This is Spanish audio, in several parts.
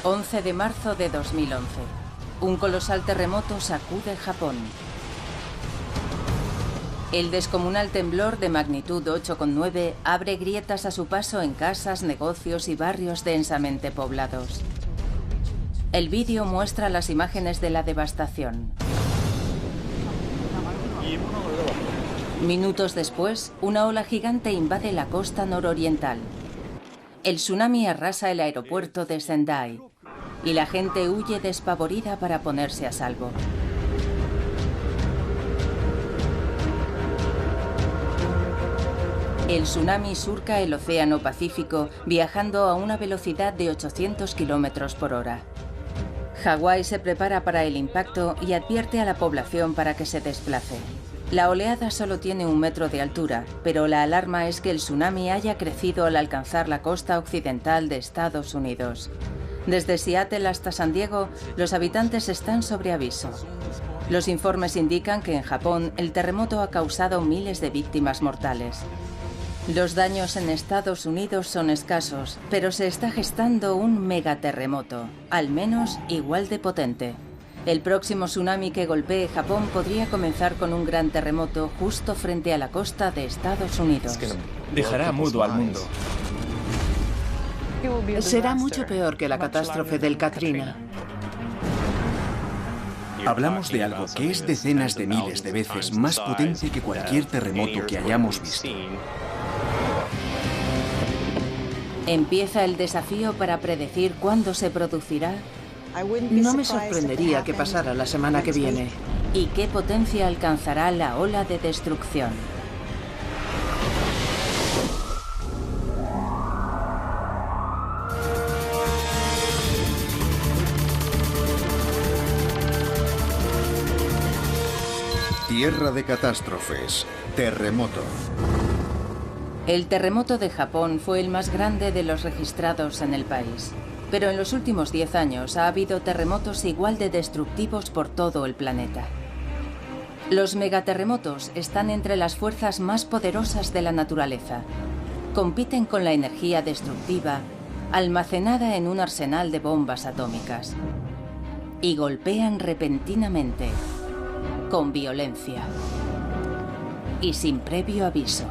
11 de marzo de 2011. Un colosal terremoto sacude Japón. El descomunal temblor de magnitud 8,9 abre grietas a su paso en casas, negocios y barrios densamente poblados. El vídeo muestra las imágenes de la devastación. Minutos después, una ola gigante invade la costa nororiental. El tsunami arrasa el aeropuerto de Sendai y la gente huye despavorida para ponerse a salvo. El tsunami surca el Océano Pacífico viajando a una velocidad de 800 kilómetros por hora. Hawái se prepara para el impacto y advierte a la población para que se desplace. La oleada solo tiene 1 metro de altura, pero la alarma es que el tsunami haya crecido al alcanzar la costa occidental de Estados Unidos. Desde Seattle hasta San Diego, los habitantes están sobre aviso. Los informes indican que en Japón el terremoto ha causado miles de víctimas mortales. Los daños en Estados Unidos son escasos, pero se está gestando un megaterremoto, al menos igual de potente. El próximo tsunami que golpee Japón podría comenzar con un gran terremoto justo frente a la costa de Estados Unidos. Dejará mudo al mundo. Será mucho peor que la catástrofe del Katrina. Hablamos de algo que es decenas de miles de veces más potente que cualquier terremoto que hayamos visto. ¿Empieza el desafío para predecir cuándo se producirá? No me sorprendería que pasara la semana que viene. ¿Y qué potencia alcanzará la ola de destrucción? Tierra de catástrofes. Terremoto. El terremoto de Japón fue el más grande de los registrados en el país. Pero en los últimos 10 años ha habido terremotos igual de destructivos por todo el planeta. Los megaterremotos están entre las fuerzas más poderosas de la naturaleza. Compiten con la energía destructiva almacenada en un arsenal de bombas atómicas. Y golpean repentinamente, con violencia y sin previo aviso.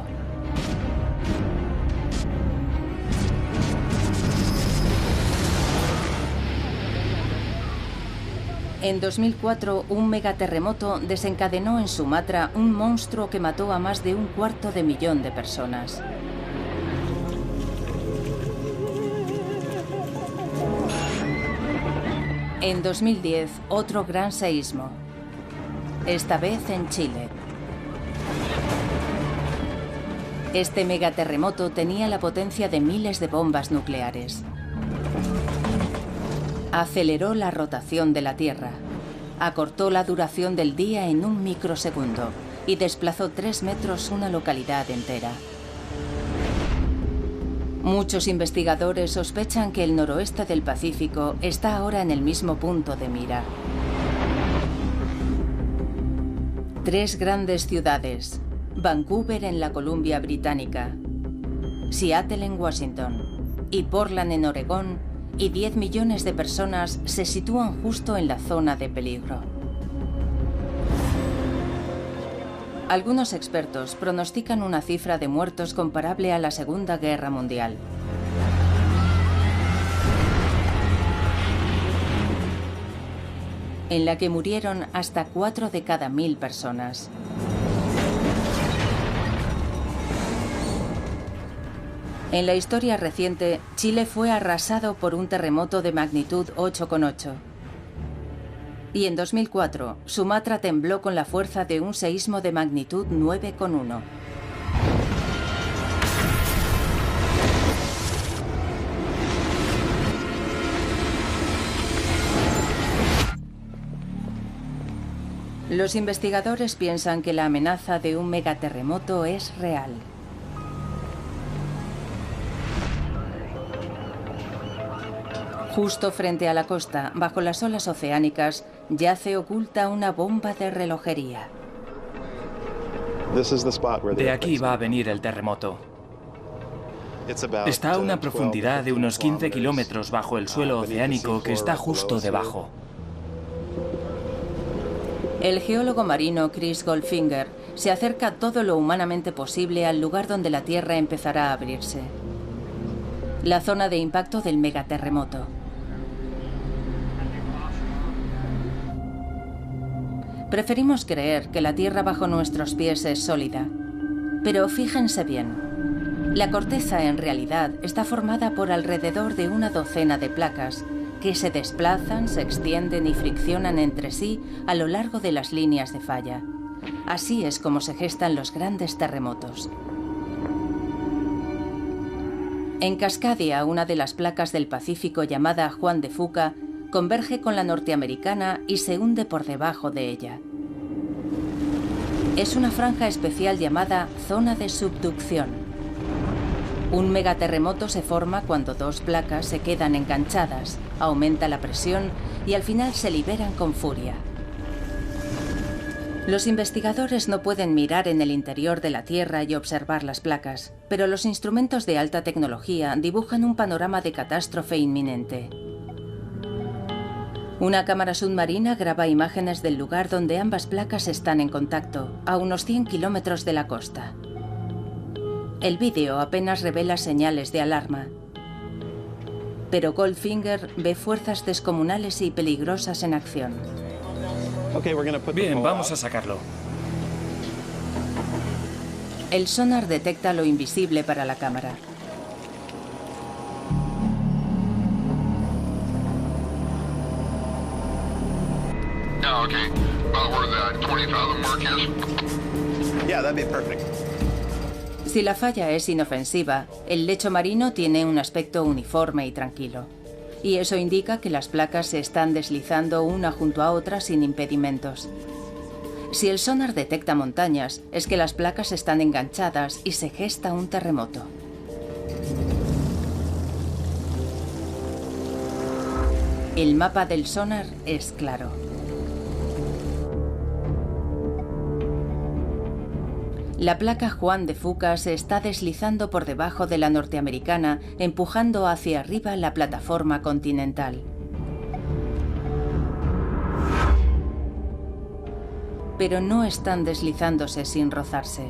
En 2004, un megaterremoto desencadenó en Sumatra un monstruo que mató a más de 250.000 de personas. En 2010, otro gran seísmo, esta vez en Chile. Este megaterremoto tenía la potencia de miles de bombas nucleares. Aceleró la rotación de la Tierra, acortó la duración del día en 1 microsegundo y desplazó 3 metros una localidad entera. Muchos investigadores sospechan que el noroeste del Pacífico está ahora en el mismo punto de mira. 3 grandes ciudades, Vancouver en la Columbia Británica, Seattle en Washington y Portland en Oregón, y 10 millones de personas se sitúan justo en la zona de peligro. Algunos expertos pronostican una cifra de muertos comparable a la Segunda Guerra Mundial. En la que murieron hasta 4 de cada 1000 personas. En la historia reciente, Chile fue arrasado por un terremoto de magnitud 8,8. Y en 2004, Sumatra tembló con la fuerza de un seísmo de magnitud 9,1. Los investigadores piensan que la amenaza de un megaterremoto es real. Justo frente a la costa, bajo las olas oceánicas, yace oculta una bomba de relojería. De aquí va a venir el terremoto. Está a una profundidad de unos 15 kilómetros bajo el suelo oceánico que está justo debajo. El geólogo marino Chris Goldfinger se acerca todo lo humanamente posible al lugar donde la Tierra empezará a abrirse. La zona de impacto del megaterremoto. Preferimos creer que la Tierra bajo nuestros pies es sólida. Pero fíjense bien, la corteza en realidad está formada por alrededor de una docena de placas que se desplazan, se extienden y friccionan entre sí a lo largo de las líneas de falla. Así es como se gestan los grandes terremotos. En Cascadia, una de las placas del Pacífico llamada Juan de Fuca converge con la norteamericana y se hunde por debajo de ella. Es una franja especial llamada zona de subducción. Un megaterremoto se forma cuando dos placas se quedan enganchadas, aumenta la presión y al final se liberan con furia. Los investigadores no pueden mirar en el interior de la Tierra y observar las placas, pero los instrumentos de alta tecnología dibujan un panorama de catástrofe inminente. Una cámara submarina graba imágenes del lugar donde ambas placas están en contacto, a unos 100 kilómetros de la costa. El vídeo apenas revela señales de alarma, pero Goldfinger ve fuerzas descomunales y peligrosas en acción. Bien, vamos a sacarlo. El sonar detecta lo invisible para la cámara. Si la falla es inofensiva, el lecho marino tiene un aspecto uniforme y tranquilo. Y eso indica que las placas se están deslizando una junto a otra sin impedimentos. Si el sonar detecta montañas, es que las placas están enganchadas y se gesta un terremoto. El mapa del sonar es claro. La placa Juan de Fuca se está deslizando por debajo de la norteamericana, empujando hacia arriba la plataforma continental. Pero no están deslizándose sin rozarse.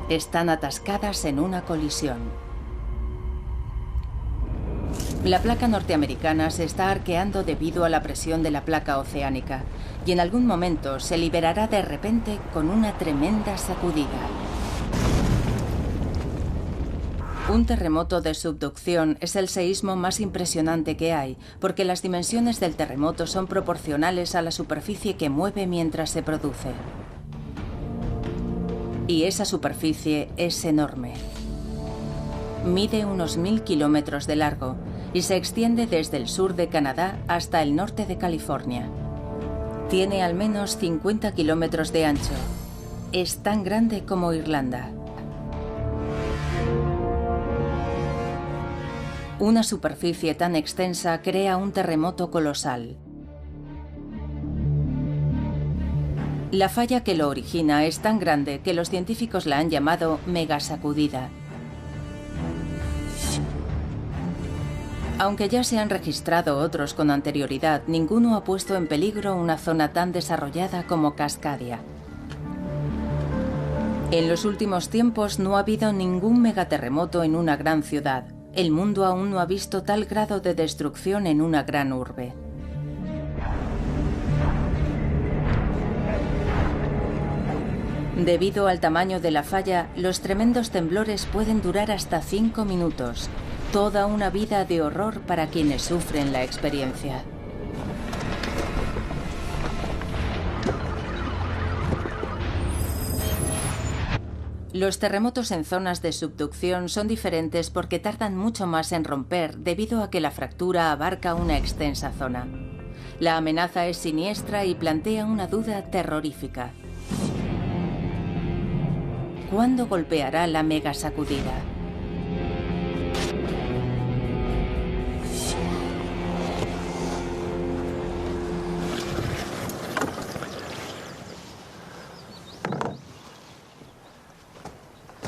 Están atascadas en una colisión. La placa norteamericana se está arqueando debido a la presión de la placa oceánica y en algún momento se liberará de repente con una tremenda sacudida. Un terremoto de subducción es el seísmo más impresionante que hay, porque las dimensiones del terremoto son proporcionales a la superficie que mueve mientras se produce. Y esa superficie es enorme. Mide unos 1000 kilómetros de largo y se extiende desde el sur de Canadá hasta el norte de California. Tiene al menos 50 kilómetros de ancho. Es tan grande como Irlanda. Una superficie tan extensa crea un terremoto colosal. La falla que lo origina es tan grande que los científicos la han llamado megasacudida. Aunque ya se han registrado otros con anterioridad, ninguno ha puesto en peligro una zona tan desarrollada como Cascadia. En los últimos tiempos no ha habido ningún megaterremoto en una gran ciudad. El mundo aún no ha visto tal grado de destrucción en una gran urbe. Debido al tamaño de la falla, los tremendos temblores pueden durar hasta 5 minutos. Toda una vida de horror para quienes sufren la experiencia. Los terremotos en zonas de subducción son diferentes porque tardan mucho más en romper debido a que la fractura abarca una extensa zona. La amenaza es siniestra y plantea una duda terrorífica. ¿Cuándo golpeará la megasacudida?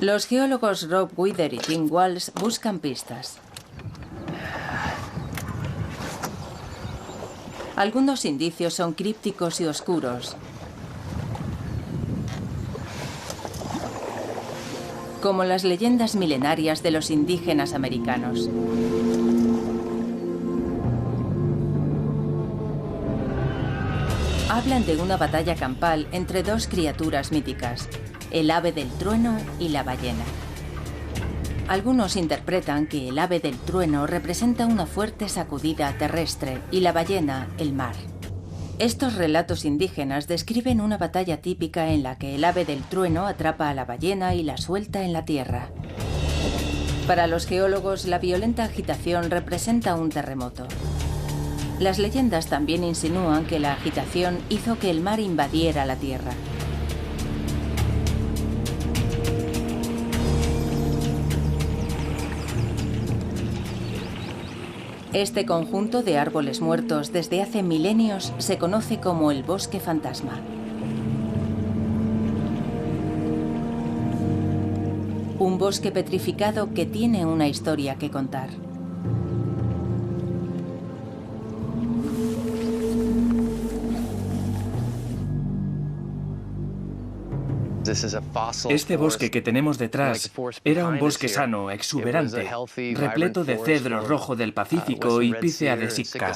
Los geólogos Rob Wither y Tim Walsh buscan pistas. Algunos indicios son crípticos y oscuros, como las leyendas milenarias de los indígenas americanos. Hablan de una batalla campal entre dos criaturas míticas, el ave del trueno y la ballena. Algunos interpretan que el ave del trueno representa una fuerte sacudida terrestre y la ballena, el mar. Estos relatos indígenas describen una batalla típica en la que el ave del trueno atrapa a la ballena y la suelta en la tierra. Para los geólogos, la violenta agitación representa un terremoto. Las leyendas también insinúan que la agitación hizo que el mar invadiera la tierra. Este conjunto de árboles muertos desde hace milenios se conoce como el bosque fantasma. Un bosque petrificado que tiene una historia que contar. Este bosque que tenemos detrás era un bosque sano, exuberante, repleto de cedro rojo del Pacífico y pícea de Sitka.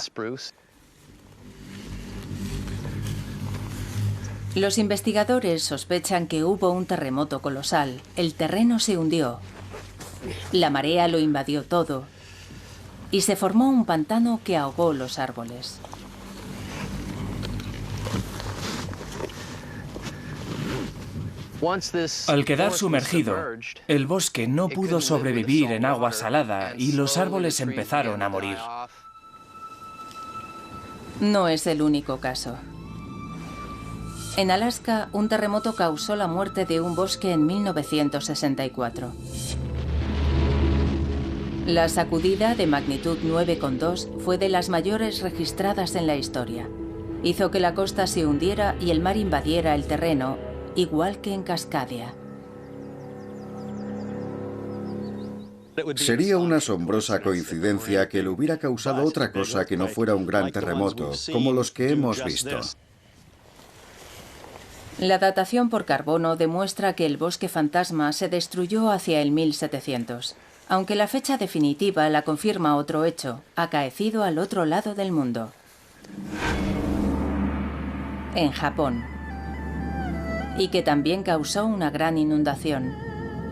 Los investigadores sospechan que hubo un terremoto colosal. El terreno se hundió. La marea lo invadió todo y se formó un pantano que ahogó los árboles. Al quedar sumergido, el bosque no pudo sobrevivir en agua salada y los árboles empezaron a morir. No es el único caso. En Alaska, un terremoto causó la muerte de un bosque en 1964. La sacudida de magnitud 9,2 fue de las mayores registradas en la historia. Hizo que la costa se hundiera y el mar invadiera el terreno, igual que en Cascadia. Sería una asombrosa coincidencia que le hubiera causado otra cosa que no fuera un gran terremoto, como los que hemos visto. La datación por carbono demuestra que el bosque fantasma se destruyó hacia el 1700, aunque la fecha definitiva la confirma otro hecho, acaecido al otro lado del mundo. En Japón. Y que también causó una gran inundación.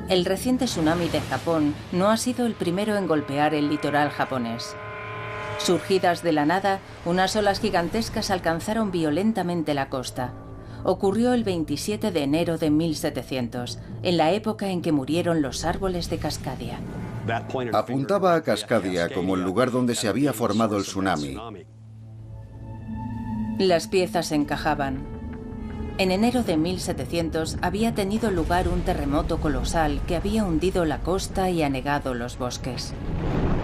El reciente tsunami de Japón no ha sido el primero en golpear el litoral japonés. Surgidas de la nada, unas olas gigantescas alcanzaron violentamente la costa. Ocurrió el 27 de enero de 1700, en la época en que murieron los árboles de Cascadia. Apuntaba a Cascadia como el lugar donde se había formado el tsunami. Las piezas encajaban. En enero de 1700 había tenido lugar un terremoto colosal que había hundido la costa y anegado los bosques.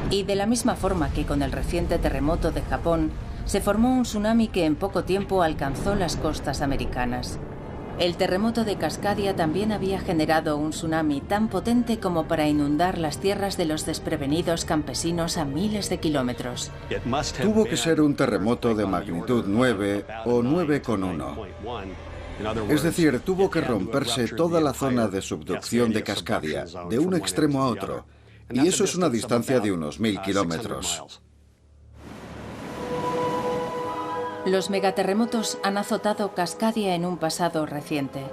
Y de la misma forma que con el reciente terremoto de Japón, se formó un tsunami que en poco tiempo alcanzó las costas americanas. El terremoto de Cascadia también había generado un tsunami tan potente como para inundar las tierras de los desprevenidos campesinos a miles de kilómetros. Tuvo que ser un terremoto de magnitud 9 o 9,1. Es decir, tuvo que romperse toda la zona de subducción de Cascadia, de un extremo a otro, y eso es una distancia de unos 1000 kilómetros. Los megaterremotos han azotado Cascadia en un pasado reciente.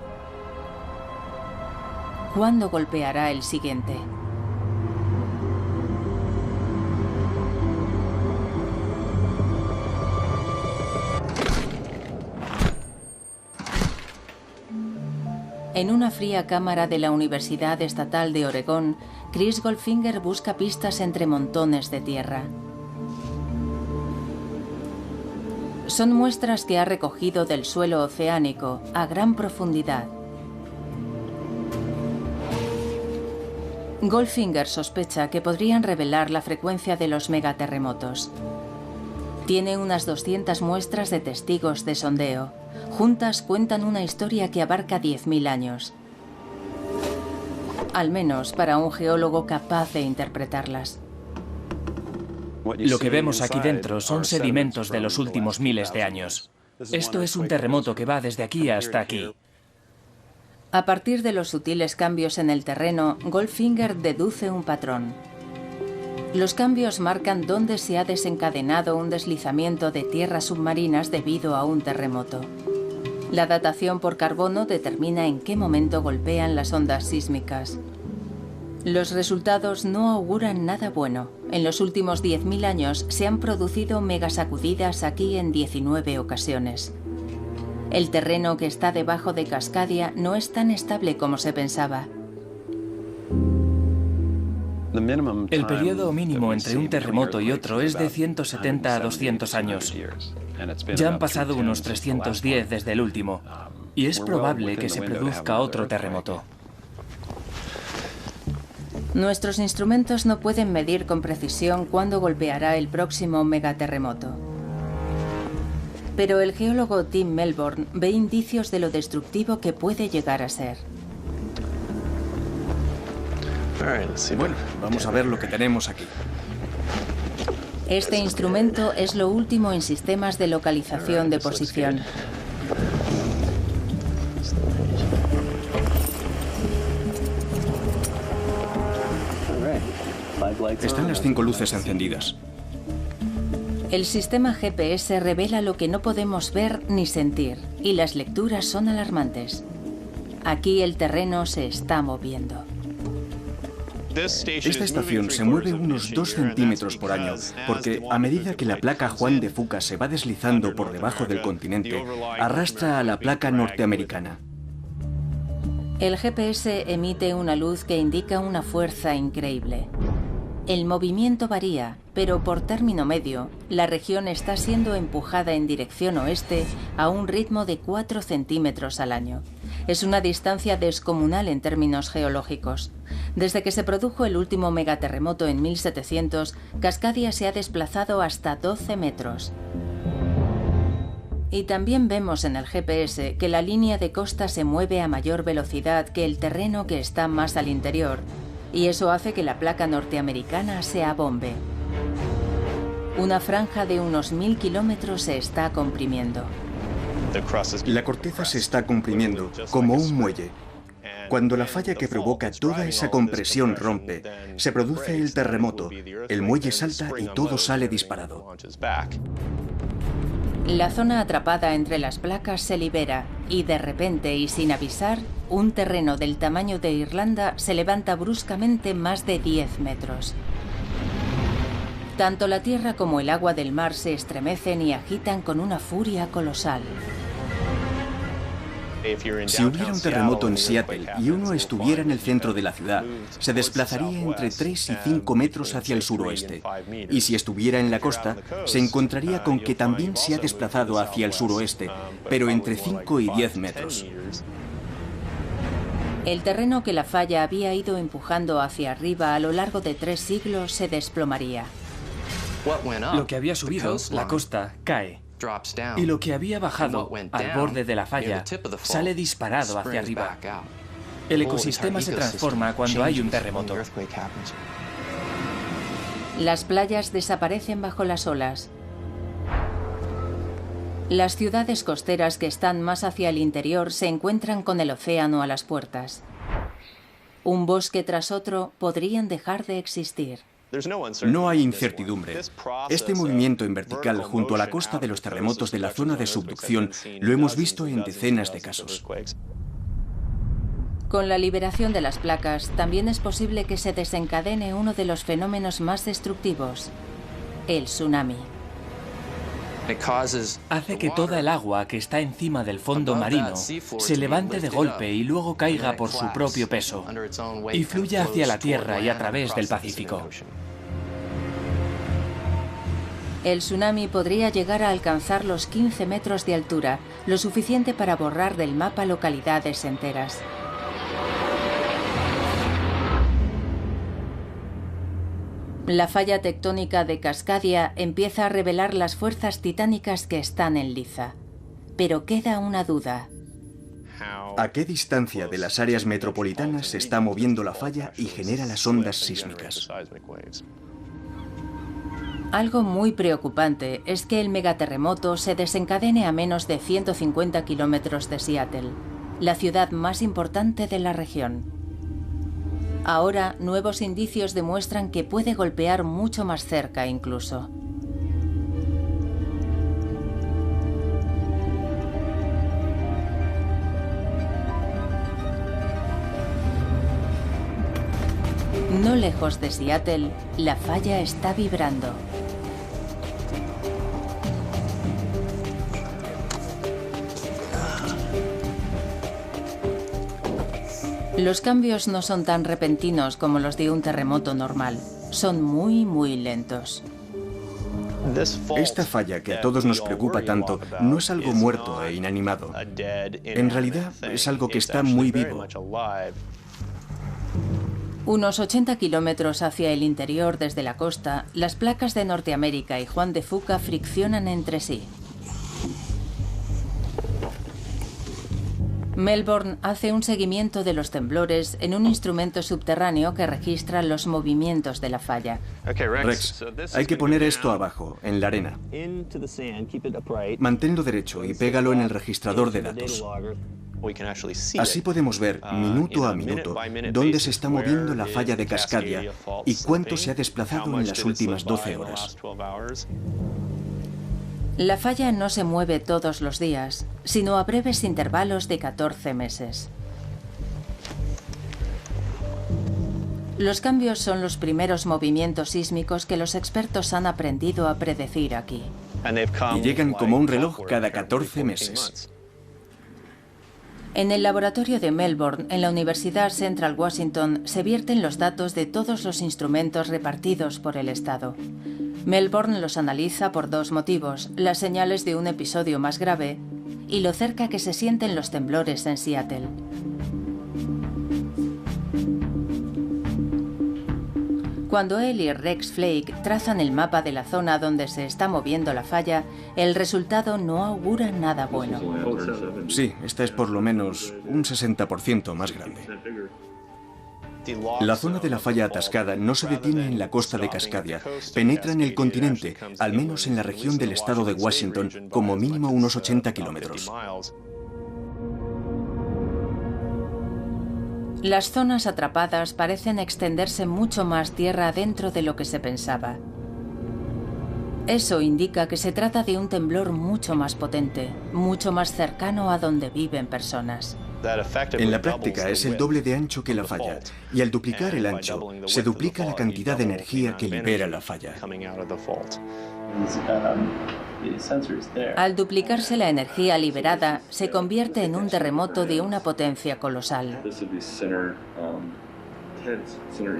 ¿Cuándo golpeará el siguiente? En una fría cámara de la Universidad Estatal de Oregón, Chris Goldfinger busca pistas entre montones de tierra. Son muestras que ha recogido del suelo oceánico a gran profundidad. Goldfinger sospecha que podrían revelar la frecuencia de los megaterremotos. Tiene unas 200 muestras de testigos de sondeo. Juntas cuentan una historia que abarca 10.000 años. al menos para un geólogo capaz de interpretarlas. Lo que vemos aquí dentro son sedimentos de los últimos miles de años. Esto es un terremoto que va desde aquí hasta aquí. A partir de los sutiles cambios en el terreno, Goldfinger deduce un patrón. Los cambios marcan dónde se ha desencadenado un deslizamiento de tierras submarinas debido a un terremoto. La datación por carbono determina en qué momento golpean las ondas sísmicas. Los resultados no auguran nada bueno. En los últimos 10.000 años se han producido megasacudidas aquí en 19 ocasiones. El terreno que está debajo de Cascadia no es tan estable como se pensaba. El periodo mínimo entre un terremoto y otro es de 170 a 200 años. Ya han pasado unos 310 desde el último, y es probable que se produzca otro terremoto. Nuestros instrumentos no pueden medir con precisión cuándo golpeará el próximo megaterremoto. Pero el geólogo Tim Melbourne ve indicios de lo destructivo que puede llegar a ser. Bueno, vamos a ver lo que tenemos aquí. Este instrumento es lo último en sistemas de localización de posición. Están las 5 luces encendidas. El sistema GPS revela lo que no podemos ver ni sentir, y las lecturas son alarmantes. Aquí el terreno se está moviendo. Esta estación se mueve unos 2 centímetros por año, porque a medida que la placa Juan de Fuca se va deslizando por debajo del continente, arrastra a la placa norteamericana. El GPS emite una luz que indica una fuerza increíble. El movimiento varía, pero por término medio, la región está siendo empujada en dirección oeste a un ritmo de 4 centímetros al año. Es una distancia descomunal en términos geológicos. Desde que se produjo el último megaterremoto en 1700, Cascadia se ha desplazado hasta 12 metros. Y también vemos en el GPS que la línea de costa se mueve a mayor velocidad que el terreno que está más al interior, y eso hace que la placa norteamericana se abombe. Una franja de unos 1000 kilómetros se está comprimiendo. La corteza se está comprimiendo como un muelle. Cuando la falla que provoca toda esa compresión rompe, se produce el terremoto, el muelle salta y todo sale disparado. La zona atrapada entre las placas se libera y de repente y sin avisar, un terreno del tamaño de Irlanda se levanta bruscamente más de 10 metros. Tanto la tierra como el agua del mar se estremecen y agitan con una furia colosal. Si hubiera un terremoto en Seattle y uno estuviera en el centro de la ciudad, se desplazaría entre 3 y 5 metros hacia el suroeste. Y si estuviera en la costa, se encontraría con que también se ha desplazado hacia el suroeste, pero entre 5 y 10 metros. El terreno que la falla había ido empujando hacia arriba a lo largo de 3 siglos se desplomaría. Lo que había subido, la costa, cae. Y lo que había bajado, al borde de la falla, sale disparado hacia arriba. El ecosistema se transforma cuando hay un terremoto. Las playas desaparecen bajo las olas. Las ciudades costeras que están más hacia el interior se encuentran con el océano a las puertas. Un bosque tras otro podrían dejar de existir. No hay incertidumbre. Este movimiento en vertical junto a la costa de los terremotos de la zona de subducción lo hemos visto en decenas de casos. Con la liberación de las placas, también es posible que se desencadene uno de los fenómenos más destructivos, el tsunami. Hace que toda el agua que está encima del fondo marino se levante de golpe y luego caiga por su propio peso y fluya hacia la tierra y a través del Pacífico. El tsunami podría llegar a alcanzar los 15 metros de altura, lo suficiente para borrar del mapa localidades enteras. La falla tectónica de Cascadia empieza a revelar las fuerzas titánicas que están en liza. Pero queda una duda. ¿A qué distancia de las áreas metropolitanas se está moviendo la falla y genera las ondas sísmicas? Algo muy preocupante es que el megaterremoto se desencadene a menos de 150 kilómetros de Seattle, la ciudad más importante de la región. Ahora, nuevos indicios demuestran que puede golpear mucho más cerca incluso. No lejos de Seattle, la falla está vibrando. Los cambios no son tan repentinos como los de un terremoto normal. Son muy lentos. Esta falla, que a todos nos preocupa tanto, no es algo muerto e inanimado. En realidad, es algo que está muy vivo. Unos 80 kilómetros hacia el interior desde la costa, las placas de Norteamérica y Juan de Fuca friccionan entre sí. Melbourne hace un seguimiento de los temblores en un instrumento subterráneo que registra los movimientos de la falla. Rex, hay que poner esto abajo, en la arena. Manténlo derecho y pégalo en el registrador de datos. Así podemos ver, minuto a minuto, dónde se está moviendo la falla de Cascadia y cuánto se ha desplazado en las últimas 12 horas. La falla no se mueve todos los días, sino a breves intervalos de 14 meses. Los cambios son los primeros movimientos sísmicos que los expertos han aprendido a predecir aquí. Y llegan como un reloj cada 14 meses. En el laboratorio de Melbourne, en la Universidad Central Washington, se vierten los datos de todos los instrumentos repartidos por el estado. Melbourne los analiza por dos motivos: las señales de un episodio más grave y lo cerca que se sienten los temblores en Seattle. Cuando él y Rex Flake trazan el mapa de la zona donde se está moviendo la falla, el resultado no augura nada bueno. Sí, esta es por lo menos un 60% más grande. La zona de la falla atascada no se detiene en la costa de Cascadia, penetra en el continente, al menos en la región del estado de Washington, como mínimo unos 80 kilómetros. Las zonas atrapadas parecen extenderse mucho más tierra adentro de lo que se pensaba. Eso indica que se trata de un temblor mucho más potente, mucho más cercano a donde viven personas. En la práctica es el doble de ancho que la falla, y al duplicar el ancho, se duplica la cantidad de energía que libera la falla. Al duplicarse la energía liberada, se convierte en un terremoto de una potencia colosal.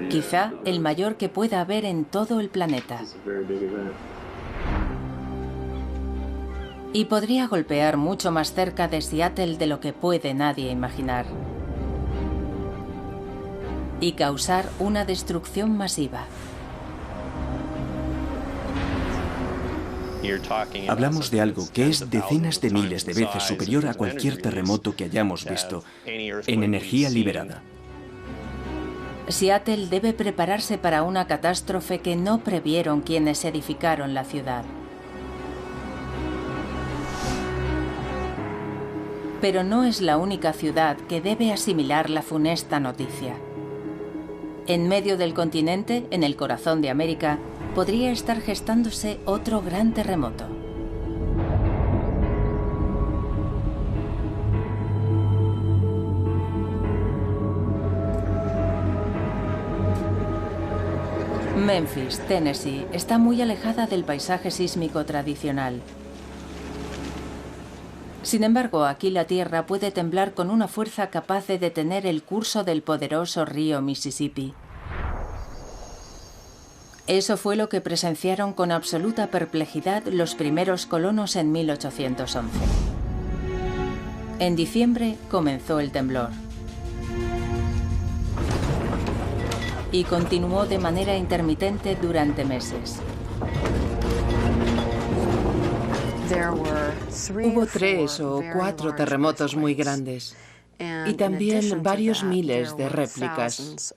Quizá el mayor que pueda haber en todo el planeta. Y podría golpear mucho más cerca de Seattle de lo que puede nadie imaginar. Y causar una destrucción masiva. Hablamos de algo que es decenas de miles de veces superior a cualquier terremoto que hayamos visto en energía liberada. Seattle debe prepararse para una catástrofe que no previeron quienes edificaron la ciudad. Pero no es la única ciudad que debe asimilar la funesta noticia. En medio del continente, en el corazón de América, podría estar gestándose otro gran terremoto. Memphis, Tennessee, está muy alejada del paisaje sísmico tradicional. Sin embargo, aquí la tierra puede temblar con una fuerza capaz de detener el curso del poderoso río Mississippi. Eso fue lo que presenciaron con absoluta perplejidad los primeros colonos en 1811. En diciembre comenzó el temblor. Y continuó de manera intermitente durante meses. Hubo 3 o 4 terremotos muy grandes. y también varios miles de réplicas.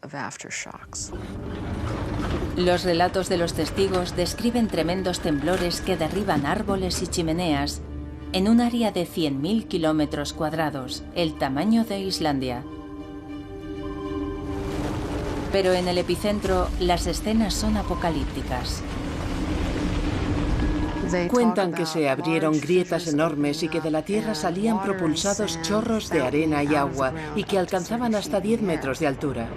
Los relatos de los testigos describen tremendos temblores que derriban árboles y chimeneas en un área de 100.000 kilómetros cuadrados, el tamaño de Islandia. Pero en el epicentro, las escenas son apocalípticas. Cuentan que se abrieron grietas enormes y que de la tierra salían propulsados chorros de arena y agua y que alcanzaban hasta 10 metros de altura.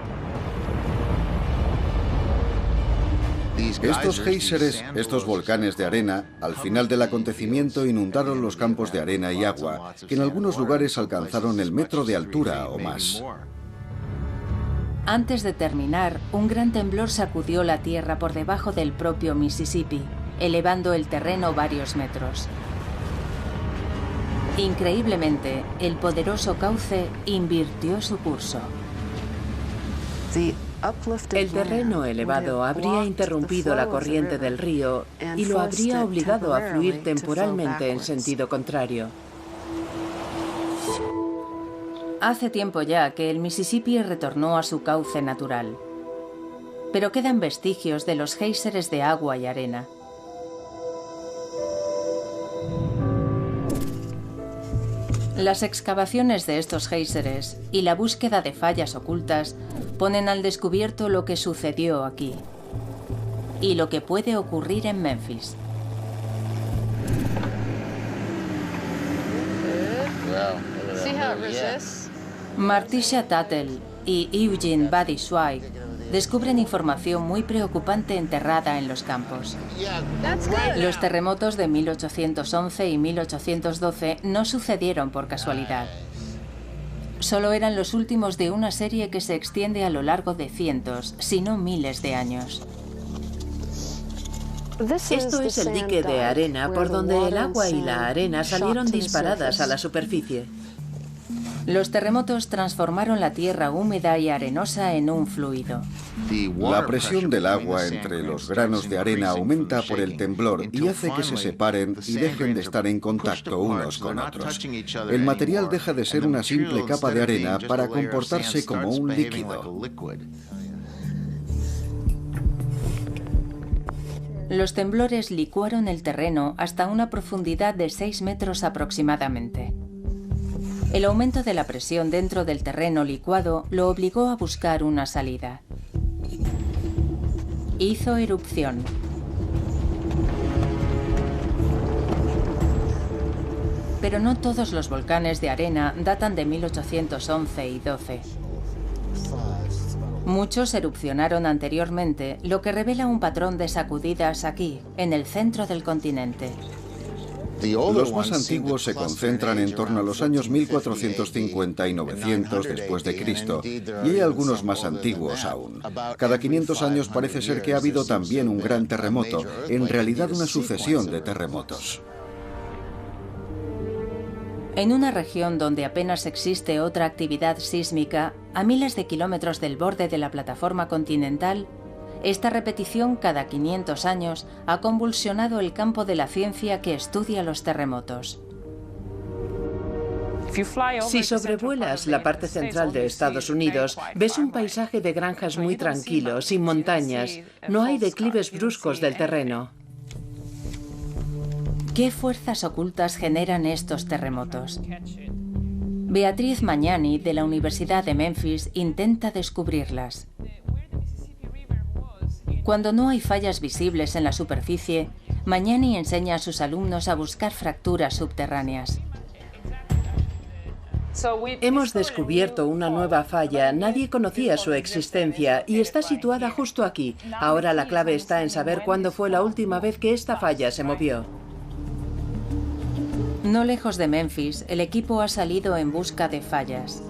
Estos géiseres, estos volcanes de arena, al final del acontecimiento inundaron los campos de arena y agua, que en algunos lugares alcanzaron el metro de altura o más. Antes de terminar, un gran temblor sacudió la tierra por debajo del propio Mississippi, elevando el terreno varios metros. Increíblemente, el poderoso cauce invirtió su curso. El terreno elevado habría interrumpido la corriente del río y lo habría obligado a fluir temporalmente en sentido contrario. Hace tiempo ya que el Mississippi retornó a su cauce natural, pero quedan vestigios de los géiseres de agua y arena. Las excavaciones de estos géiseres y la búsqueda de fallas ocultas ponen al descubierto lo que sucedió aquí y lo que puede ocurrir en Memphis. Martisha Tuttle y Eugene Buddy Zweig descubren información muy preocupante enterrada en los campos. Los terremotos de 1811 y 1812 no sucedieron por casualidad. Solo eran los últimos de una serie que se extiende a lo largo de cientos, si no miles de años. Esto es el dique de arena por donde el agua y la arena salieron disparadas a la superficie. Los terremotos transformaron la tierra húmeda y arenosa en un fluido. La presión del agua entre los granos de arena aumenta por el temblor y hace que se separen y dejen de estar en contacto unos con otros. El material deja de ser una simple capa de arena para comportarse como un líquido. Los temblores licuaron el terreno hasta una profundidad de 6 metros aproximadamente. El aumento de la presión dentro del terreno licuado lo obligó a buscar una salida. Hizo erupción. Pero no todos los volcanes de arena datan de 1811 y 12. Muchos erupcionaron anteriormente, lo que revela un patrón de sacudidas aquí, en el centro del continente. Los más antiguos se concentran en torno a los años 1450 y 900 después de Cristo, y hay algunos más antiguos aún. Cada 500 años parece ser que ha habido también un gran terremoto, en realidad una sucesión de terremotos. En una región donde apenas existe otra actividad sísmica, a miles de kilómetros del borde de la plataforma continental, esta repetición cada 500 años ha convulsionado el campo de la ciencia que estudia los terremotos. Si sobrevuelas la parte central de Estados Unidos, ves un paisaje de granjas muy tranquilo, sin montañas. No hay declives bruscos del terreno. ¿Qué fuerzas ocultas generan estos terremotos? Beatriz Magnani, de la Universidad de Memphis, intenta descubrirlas. Cuando no hay fallas visibles en la superficie, Magnani enseña a sus alumnos a buscar fracturas subterráneas. Hemos descubierto una nueva falla, nadie conocía su existencia y está situada justo aquí. Ahora la clave está en saber cuándo fue la última vez que esta falla se movió. No lejos de Memphis, el equipo ha salido en busca de fallas,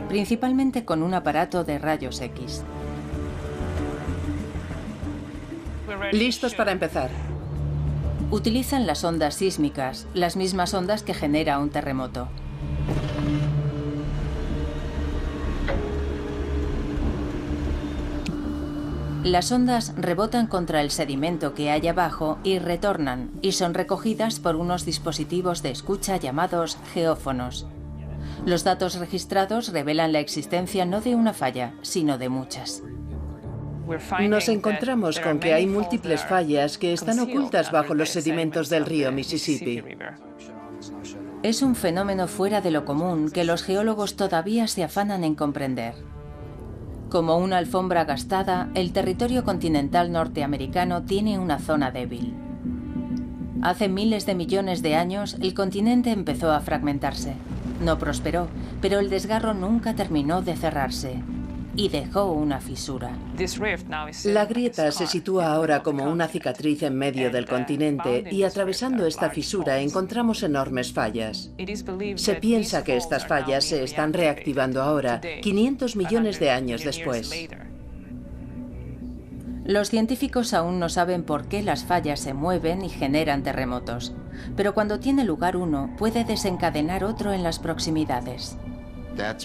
principalmente con un aparato de rayos X. Listos para empezar. Utilizan las ondas sísmicas, las mismas ondas que genera un terremoto. Las ondas rebotan contra el sedimento que hay abajo y retornan, y son recogidas por unos dispositivos de escucha llamados geófonos. Los datos registrados revelan la existencia no de una falla, sino de muchas. Nos encontramos con que hay múltiples fallas que están ocultas bajo los sedimentos del río Mississippi. Es un fenómeno fuera de lo común que los geólogos todavía se afanan en comprender. Como una alfombra gastada, el territorio continental norteamericano tiene una zona débil. Hace miles de millones de años, el continente empezó a fragmentarse. No prosperó, pero el desgarro nunca terminó de cerrarse y dejó una fisura. La grieta se sitúa ahora como una cicatriz en medio del continente y atravesando esta fisura encontramos enormes fallas. Se piensa que estas fallas se están reactivando ahora, 500 millones de años después. Los científicos aún no saben por qué las fallas se mueven y generan terremotos, pero cuando tiene lugar uno, puede desencadenar otro en las proximidades.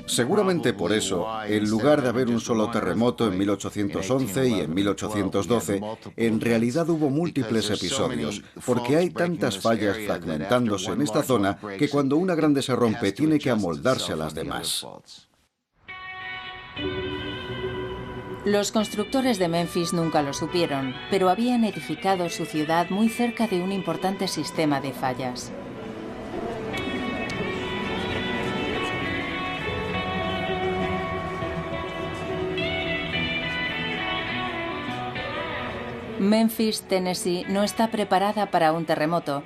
Seguramente por eso, en lugar de haber un solo terremoto en 1811 y en 1812, en realidad hubo múltiples episodios, porque hay tantas fallas fragmentándose en esta zona que cuando una grande se rompe tiene que amoldarse a las demás. Los constructores de Memphis nunca lo supieron, pero habían edificado su ciudad muy cerca de un importante sistema de fallas. Memphis, Tennessee, no está preparada para un terremoto,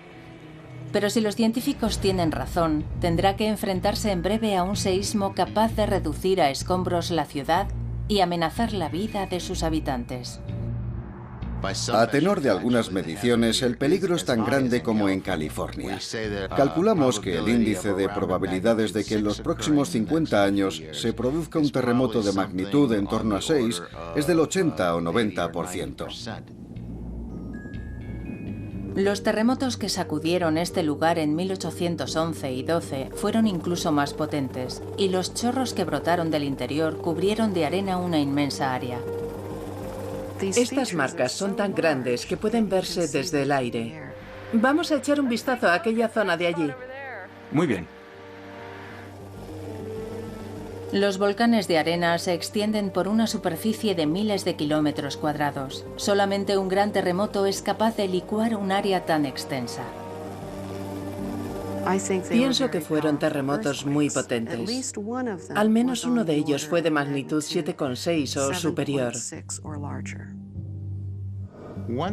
pero si los científicos tienen razón, tendrá que enfrentarse en breve a un seísmo capaz de reducir a escombros la ciudad y amenazar la vida de sus habitantes. A tenor de algunas mediciones, el peligro es tan grande como en California. Calculamos que el índice de probabilidades de que en los próximos 50 años se produzca un terremoto de magnitud en torno a 6 es del 80 o 90%. Los terremotos que sacudieron este lugar en 1811 y 12 fueron incluso más potentes, y los chorros que brotaron del interior cubrieron de arena una inmensa área. Estas marcas son tan grandes que pueden verse desde el aire. Vamos a echar un vistazo a aquella zona de allí. Muy bien. Los volcanes de arena se extienden por una superficie de miles de kilómetros cuadrados. Solamente un gran terremoto es capaz de licuar un área tan extensa. Pienso que fueron terremotos muy potentes. Al menos uno de ellos fue de magnitud 7,6 o superior.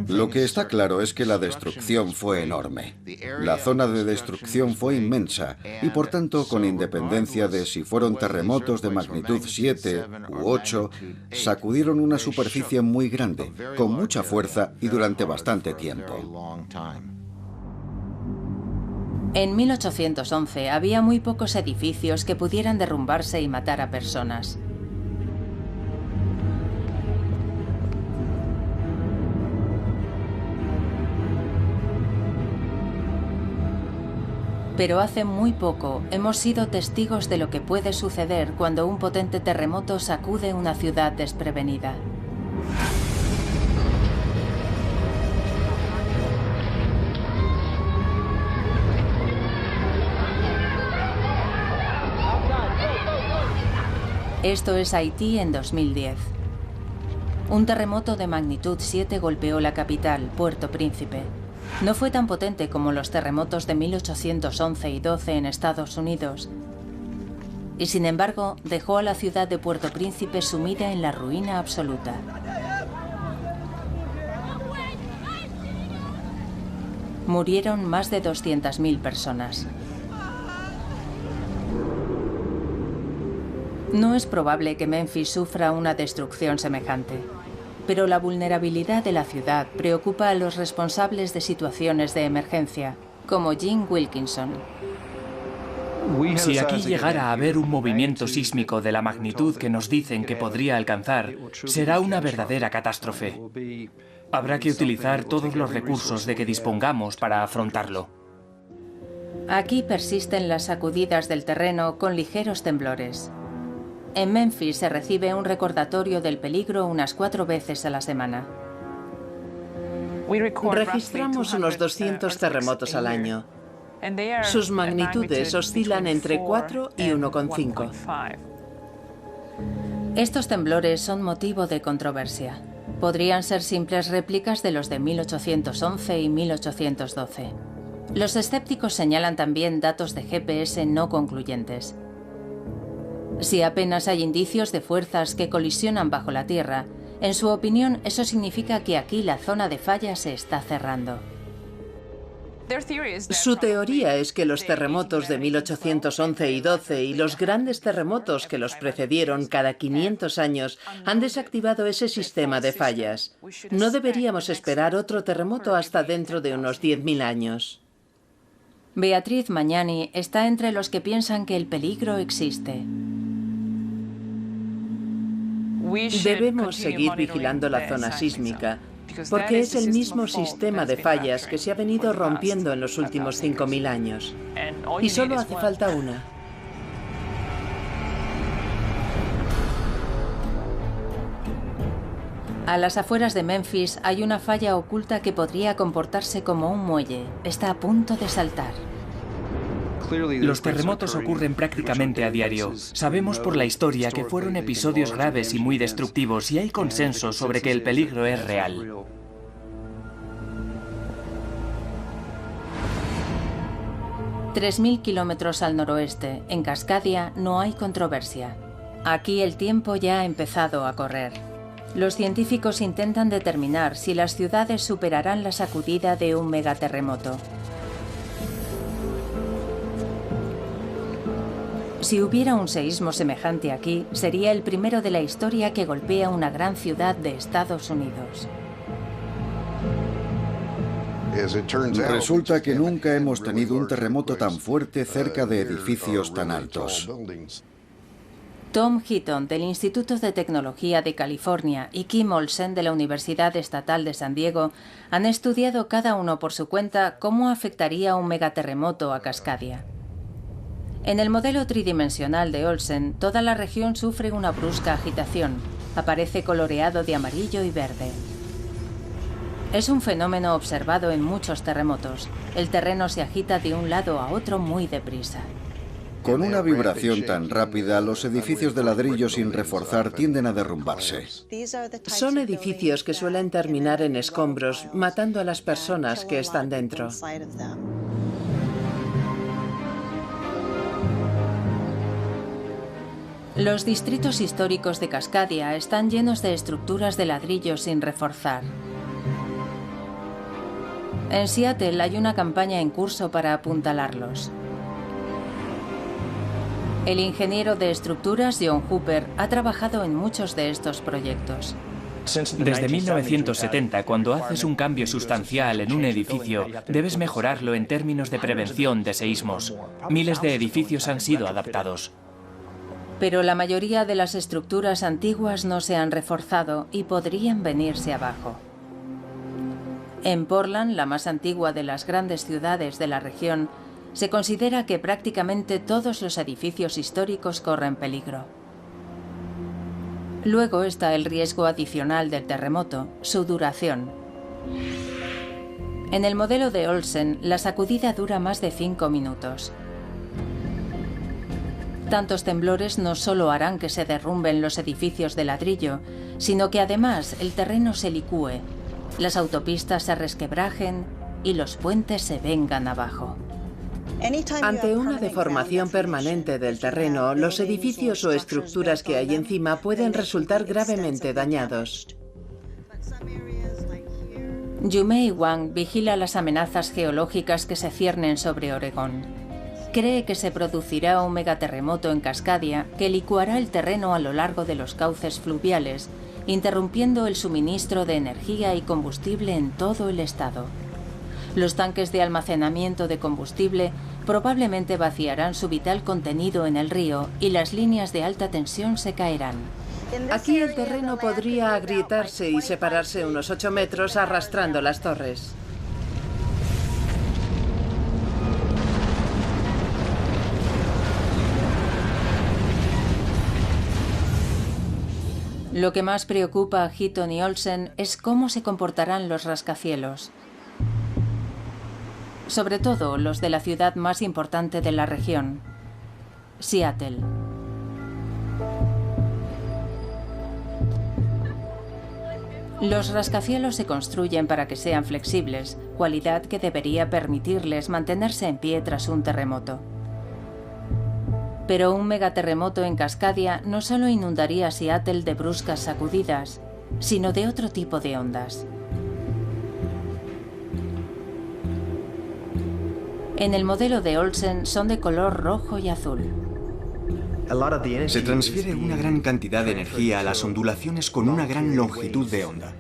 Lo que está claro es que la destrucción fue enorme. La zona de destrucción fue inmensa y, por tanto, con independencia de si fueron terremotos de magnitud 7 u 8, sacudieron una superficie muy grande, con mucha fuerza y durante bastante tiempo. En 1811 había muy pocos edificios que pudieran derrumbarse y matar a personas. Pero hace muy poco hemos sido testigos de lo que puede suceder cuando un potente terremoto sacude una ciudad desprevenida. Esto es Haití en 2010. Un terremoto de magnitud 7 golpeó la capital, Puerto Príncipe. No fue tan potente como los terremotos de 1811 y 12 en Estados Unidos, y sin embargo dejó a la ciudad de Puerto Príncipe sumida en la ruina absoluta. Murieron más de 200.000 personas. No es probable que Memphis sufra una destrucción semejante, pero la vulnerabilidad de la ciudad preocupa a los responsables de situaciones de emergencia, como Jim Wilkinson. Si aquí llegara a haber un movimiento sísmico de la magnitud que nos dicen que podría alcanzar, será una verdadera catástrofe. Habrá que utilizar todos los recursos de que dispongamos para afrontarlo. Aquí persisten las sacudidas del terreno con ligeros temblores. En Memphis se recibe un recordatorio del peligro unas 4 veces a la semana. Registramos unos 200 terremotos al año. Sus magnitudes oscilan entre 4 y 1,5. Estos temblores son motivo de controversia. Podrían ser simples réplicas de los de 1811 y 1812. Los escépticos señalan también datos de GPS no concluyentes. Si apenas hay indicios de fuerzas que colisionan bajo la Tierra, en su opinión eso significa que aquí la zona de falla se está cerrando. Su teoría es que los terremotos de 1811 y 12 y los grandes terremotos que los precedieron cada 500 años han desactivado ese sistema de fallas. No deberíamos esperar otro terremoto hasta dentro de unos 10.000 años. Beatriz Magnani está entre los que piensan que el peligro existe. Debemos seguir vigilando la zona sísmica, porque es el mismo sistema de fallas que se ha venido rompiendo en los últimos 5.000 años. Y solo hace falta una. A las afueras de Memphis hay una falla oculta que podría comportarse como un muelle. Está a punto de saltar. Los terremotos ocurren prácticamente a diario. Sabemos por la historia que fueron episodios graves y muy destructivos y hay consenso sobre que el peligro es real. $3.000 kilómetros al noroeste, en Cascadia, no hay controversia. Aquí el tiempo ya ha empezado a correr. Los científicos intentan determinar si las ciudades superarán la sacudida de un megaterremoto. Si hubiera un seísmo semejante aquí, sería el primero de la historia que golpea una gran ciudad de Estados Unidos. Resulta que nunca hemos tenido un terremoto tan fuerte cerca de edificios tan altos. Tom Heaton, del Instituto de Tecnología de California, y Kim Olsen, de la Universidad Estatal de San Diego, han estudiado cada uno por su cuenta cómo afectaría un megaterremoto a Cascadia. En el modelo tridimensional de Olsen, toda la región sufre una brusca agitación. Aparece coloreado de amarillo y verde. Es un fenómeno observado en muchos terremotos. El terreno se agita de un lado a otro muy deprisa. Con una vibración tan rápida, los edificios de ladrillo sin reforzar tienden a derrumbarse. Son edificios que suelen terminar en escombros, matando a las personas que están dentro. Los distritos históricos de Cascadia están llenos de estructuras de ladrillo sin reforzar. En Seattle hay una campaña en curso para apuntalarlos. El ingeniero de estructuras John Hooper ha trabajado en muchos de estos proyectos. Desde 1970, cuando haces un cambio sustancial en un edificio, debes mejorarlo en términos de prevención de seísmos. Miles de edificios han sido adaptados. Pero la mayoría de las estructuras antiguas no se han reforzado y podrían venirse abajo. En Portland, la más antigua de las grandes ciudades de la región, se considera que prácticamente todos los edificios históricos corren peligro. Luego está el riesgo adicional del terremoto, su duración. En el modelo de Olsen, la sacudida dura más de 5 minutos. Tantos temblores no solo harán que se derrumben los edificios de ladrillo, sino que además el terreno se licúe, las autopistas se resquebrajen y los puentes se vengan abajo. Ante una deformación permanente del terreno, los edificios o estructuras que hay encima pueden resultar gravemente dañados. Yumei Wang vigila las amenazas geológicas que se ciernen sobre Oregón. Cree que se producirá un megaterremoto en Cascadia que licuará el terreno a lo largo de los cauces fluviales, interrumpiendo el suministro de energía y combustible en todo el estado. Los tanques de almacenamiento de combustible probablemente vaciarán su vital contenido en el río y las líneas de alta tensión se caerán. Aquí el terreno podría agrietarse y separarse unos 8 metros arrastrando las torres. Lo que más preocupa a Heaton y Olsen es cómo se comportarán los rascacielos. sobre todo los de la ciudad más importante de la región, Seattle. Los rascacielos se construyen para que sean flexibles, cualidad que debería permitirles mantenerse en pie tras un terremoto. Pero un megaterremoto en Cascadia no solo inundaría Seattle de bruscas sacudidas, sino de otro tipo de ondas. En el modelo de Olsen son de color rojo y azul. Se transfiere una gran cantidad de energía a las ondulaciones con una gran longitud de onda.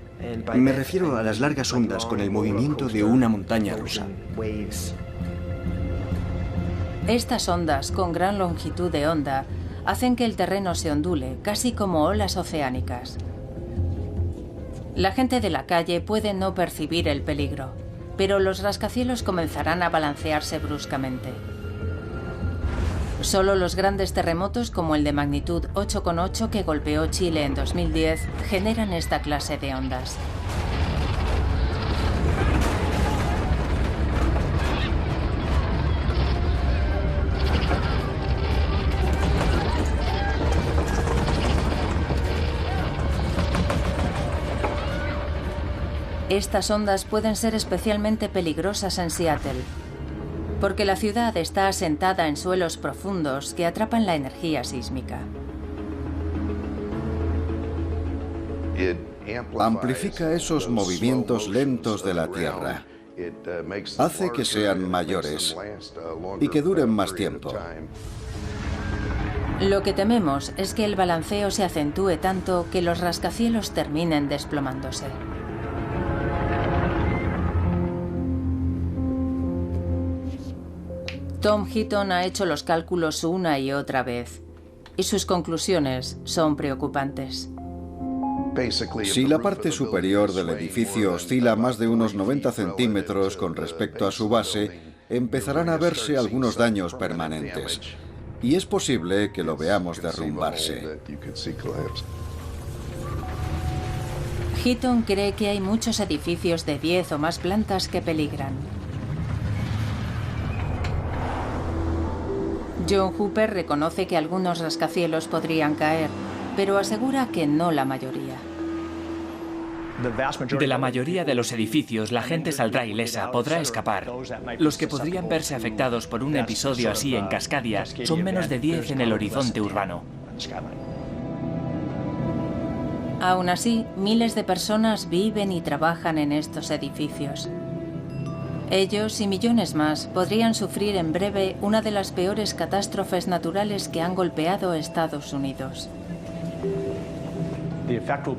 Me refiero a las largas ondas con el movimiento de una montaña rusa. Estas ondas con gran longitud de onda hacen que el terreno se ondule, casi como olas oceánicas. La gente de la calle puede no percibir el peligro, pero los rascacielos comenzarán a balancearse bruscamente. Solo los grandes terremotos como el de magnitud 8,8 que golpeó Chile en 2010 generan esta clase de ondas. Estas ondas pueden ser especialmente peligrosas en Seattle, porque la ciudad está asentada en suelos profundos que atrapan la energía sísmica. Amplifica esos movimientos lentos de la Tierra. Hace que sean mayores y que duren más tiempo. Lo que tememos es que el balanceo se acentúe tanto que los rascacielos terminen desplomándose. Tom Heaton ha hecho los cálculos una y otra vez, y sus conclusiones son preocupantes. Si la parte superior del edificio oscila más de unos 90 centímetros con respecto a su base, empezarán a verse algunos daños permanentes. Y es posible que lo veamos derrumbarse. Heaton cree que hay muchos edificios de 10 o más plantas que peligran. John Hooper reconoce que algunos rascacielos podrían caer, pero asegura que no la mayoría. De la mayoría de los edificios, la gente saldrá ilesa, podrá escapar. Los que podrían verse afectados por un episodio así en Cascadia son menos de 10 en el horizonte urbano. Aún así, miles de personas viven y trabajan en estos edificios. Ellos y millones más podrían sufrir en breve una de las peores catástrofes naturales que han golpeado a Estados Unidos.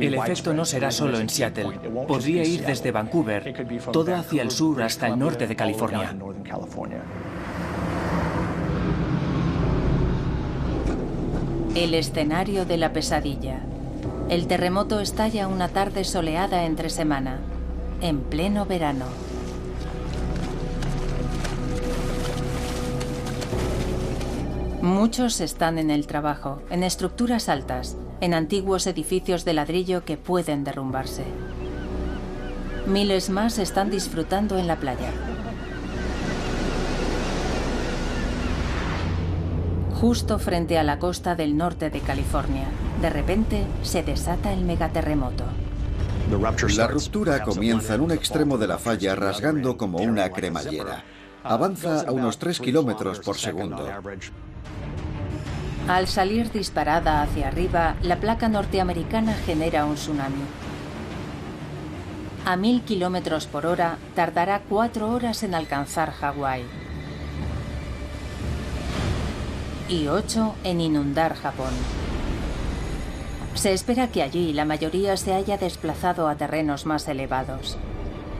El efecto no será solo en Seattle. Podría ir desde Vancouver, todo hacia el sur hasta el norte de California. El escenario de la pesadilla. El terremoto estalla una tarde soleada entre semana, en pleno verano. Muchos están en el trabajo, en estructuras altas, en antiguos edificios de ladrillo que pueden derrumbarse. Miles más están disfrutando en la playa. Justo frente a la costa del norte de California, de repente se desata el megaterremoto. La ruptura comienza en un extremo de la falla rasgando como una cremallera. Avanza a unos 3 kilómetros por segundo. Al salir disparada hacia arriba, la placa norteamericana genera un tsunami. A 1000 kilómetros por hora, tardará 4 horas en alcanzar Hawái. Y 8 en inundar Japón. Se espera que allí la mayoría se haya desplazado a terrenos más elevados.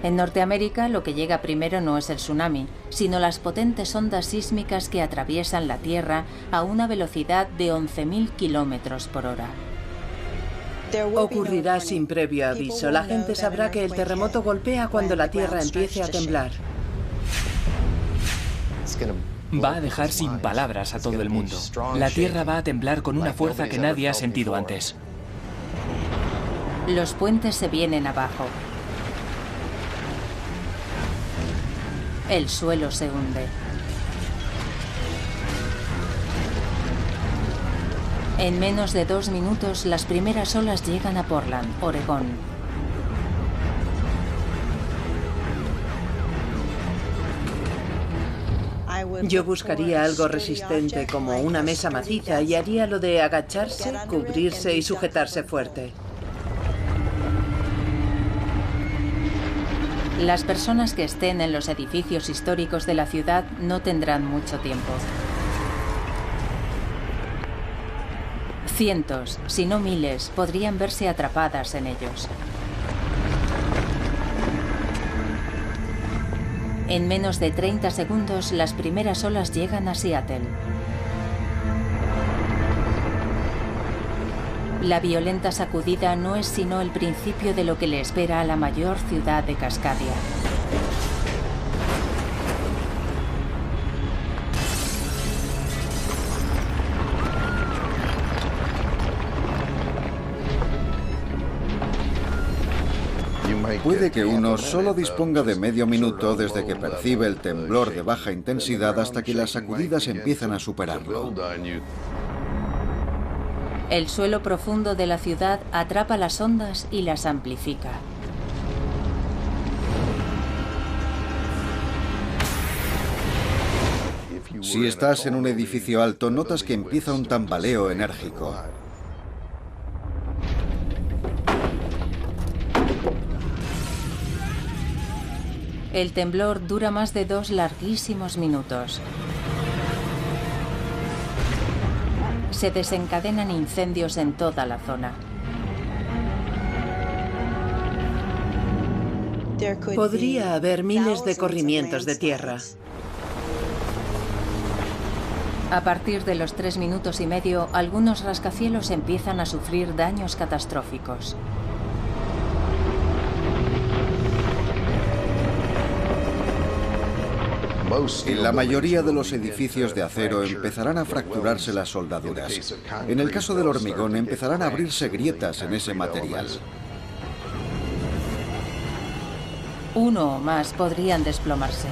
En Norteamérica, lo que llega primero no es el tsunami, sino las potentes ondas sísmicas que atraviesan la Tierra a una velocidad de 11.000 kilómetros por hora. Ocurrirá sin previo aviso. La gente sabrá que el terremoto golpea cuando la Tierra empiece a temblar. Va a dejar sin palabras a todo el mundo. La Tierra va a temblar con una fuerza que nadie ha sentido antes. Los puentes se vienen abajo. El suelo se hunde. En menos de 2 minutos, las primeras olas llegan a Portland, Oregón. Yo buscaría algo resistente como una mesa maciza y haría lo de agacharse, cubrirse y sujetarse fuerte. Las personas que estén en los edificios históricos de la ciudad no tendrán mucho tiempo. Cientos, si no miles, podrían verse atrapadas en ellos. En menos de 30 segundos, las primeras olas llegan a Seattle. La violenta sacudida no es sino el principio de lo que le espera a la mayor ciudad de Cascadia. Puede que uno solo disponga de medio minuto desde que percibe el temblor de baja intensidad hasta que las sacudidas empiezan a superarlo. El suelo profundo de la ciudad atrapa las ondas y las amplifica. Si estás en un edificio alto, notas que empieza un tambaleo enérgico. El temblor dura más de 2 larguísimos minutos. Se desencadenan incendios en toda la zona. Podría haber miles de corrimientos de tierra. A partir de los 3 minutos y medio, algunos rascacielos empiezan a sufrir daños catastróficos. En la mayoría de los edificios de acero empezarán a fracturarse las soldaduras. En el caso del hormigón empezarán a abrirse grietas en ese material. Uno o más podrían desplomarse.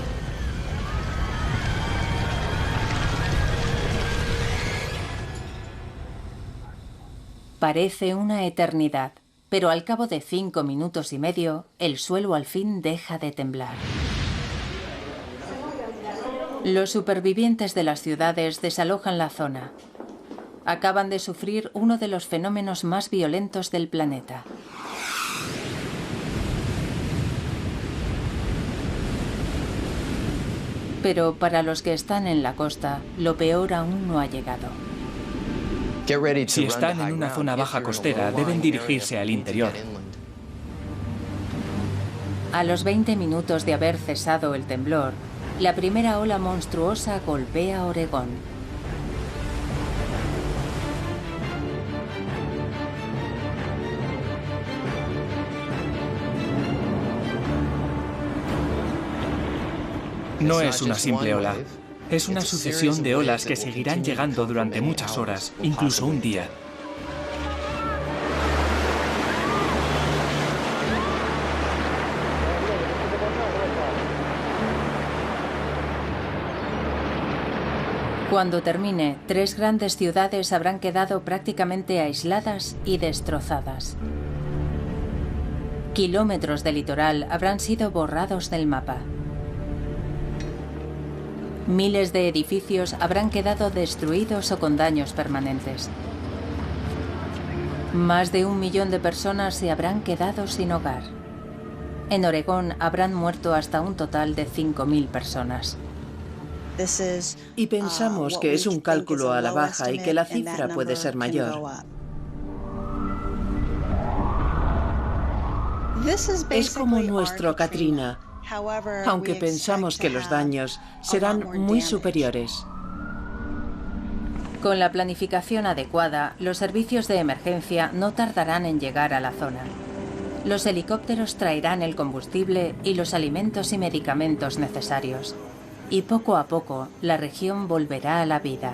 Parece una eternidad, pero al cabo de 5 minutos y medio, el suelo al fin deja de temblar. Los supervivientes de las ciudades desalojan la zona. Acaban de sufrir uno de los fenómenos más violentos del planeta. Pero para los que están en la costa, lo peor aún no ha llegado. Si están en una zona baja costera, deben dirigirse al interior. A los 20 minutos de haber cesado el temblor, la primera ola monstruosa golpea Oregón. No es una simple ola. Es una sucesión de olas que seguirán llegando durante muchas horas, incluso un día. Cuando termine, 3 grandes ciudades habrán quedado prácticamente aisladas y destrozadas. Kilómetros de litoral habrán sido borrados del mapa. Miles de edificios habrán quedado destruidos o con daños permanentes. Más de 1 millón de personas se habrán quedado sin hogar. En Oregón habrán muerto hasta un total de 5.000 personas. Y pensamos que es un cálculo a la baja y que la cifra puede ser mayor. Es como nuestro Katrina, aunque pensamos que los daños serán muy superiores. Con la planificación adecuada, los servicios de emergencia no tardarán en llegar a la zona. Los helicópteros traerán el combustible y los alimentos y medicamentos necesarios. Y poco a poco, la región volverá a la vida.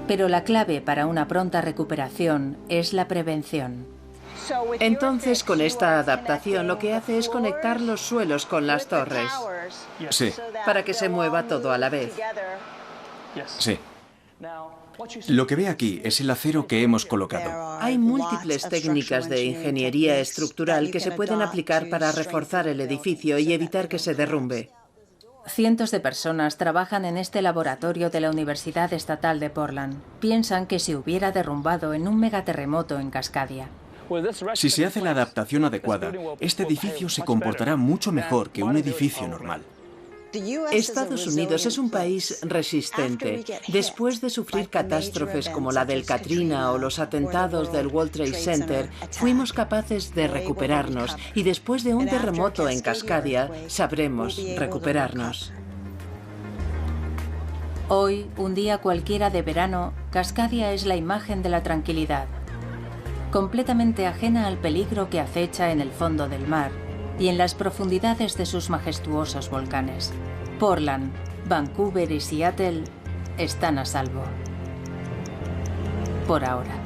Pero la clave para una pronta recuperación es la prevención. Entonces, con esta adaptación, lo que hace es conectar los suelos con las torres. Sí. Para que se mueva todo a la vez. Sí. Lo que ve aquí es el acero que hemos colocado. Hay múltiples técnicas de ingeniería estructural que se pueden aplicar para reforzar el edificio y evitar que se derrumbe. Cientos de personas trabajan en este laboratorio de la Universidad Estatal de Portland. Piensan que se hubiera derrumbado en un megaterremoto en Cascadia. Si se hace la adaptación adecuada, este edificio se comportará mucho mejor que un edificio normal. Estados Unidos es un país resistente. Después de sufrir catástrofes como la del Katrina o los atentados del World Trade Center, fuimos capaces de recuperarnos y después de un terremoto en Cascadia, sabremos recuperarnos. Hoy, un día cualquiera de verano, Cascadia es la imagen de la tranquilidad, completamente ajena al peligro que acecha en el fondo del mar y en las profundidades de sus majestuosos volcanes. Portland, Vancouver y Seattle están a salvo. Por ahora.